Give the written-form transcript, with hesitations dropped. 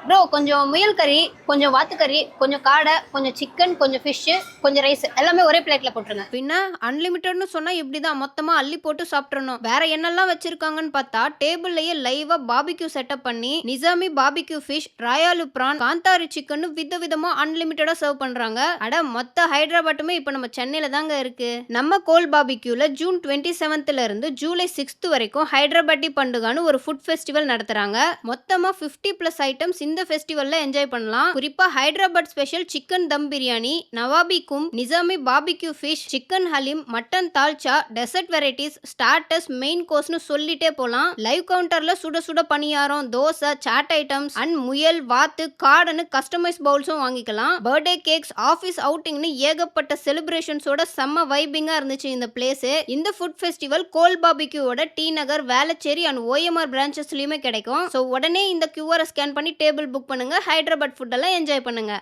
Bro கொஞ்சம் முயல் கறி, கொஞ்சம் வாத்துக்கறி, கொஞ்சம் காடை, கொஞ்சம் சிக்கன், கொஞ்சம் ஃபிஷ்ஷு, கொஞ்சம் ரைஸ் எல்லாமே ஒரே பிளேட்ல போட்டுருங்க. பின்ன அன்லிமிட்டட்னு சொன்னா இப்படிதான் மொத்தமா அள்ளி போட்டு சாப்பிட்றணும். வேற என்னெல்லாம் வச்சிருக்காங்கன்னு பார்த்தா டேபிள்லயே லைவா பாபிக்யூ செட்டப் பண்ணி நிசாமி பாபிக்யூ ஃபிஷ், ராயாலு பிரான், காந்தாரி சிக்கன் விதவிதமா அன்லிமிட்டடா சர்வ் பண்றாங்க. அட மொத்த ஹைதராபாத்துமே இப்ப நம்ம சென்னையில தாங்க இருக்கு. நம்ம கோல் பாபிக்யூல ஜூன் 27ல இருந்து ஜூலை 6th வரைக்கும் ஹைதராபாத்தி பண்டுகான்னு ஒரு ஃபுட் ஃபெஸ்டிவல் நடத்துறாங்க. மொத்தமா 50+ ஐட்டம்ஸ் இந்த ஃபெஸ்டிவல்ல என்ஜாய் பண்ணலாம். குறிப்பா ஹைதராபாத் ஸ்பெஷல் சிக்கன் தம் பிரியாணி, நவாபி கும், Nizami barbecue fish, chicken haleem, mutton dalcha, dessert varieties, starters, main கோர்ஸ்னு சொல்லிட்டே போலாம். லைவ் கவுண்டர்ல சுட சுட பணியாரம், தோசை, சாட் ஐட்டம்ஸ் அண்ட் முயல், வாத்து, காடன்னு கஸ்டமைஸ் பவுல்ஸும் வாங்கிக்கலாம். பர்த்டே கேக்ஸ், ஆஃபீஸ் அவுட்டிங்னு ஏகப்பட்ட செலிப்ரேஷன்ஸோட செம்ம வைபிங்கா இருந்துச்சு இந்த பிளேஸ். இந்த ஃபுட் ஃபெஸ்டிவல் கோல் பாபிக்யூவோட T Nagar, Velachery and OMR பிரான்ச்சஸ்லயுமே கிடைக்கும். ஸோ உடனே இந்த QR ஸ்கேன் பண்ணி டேபிள் புக் பண்ணுங்க. ஹைதராபாத் ஃபுட் எல்லாம் என்ஜாய் பண்ணுங்க.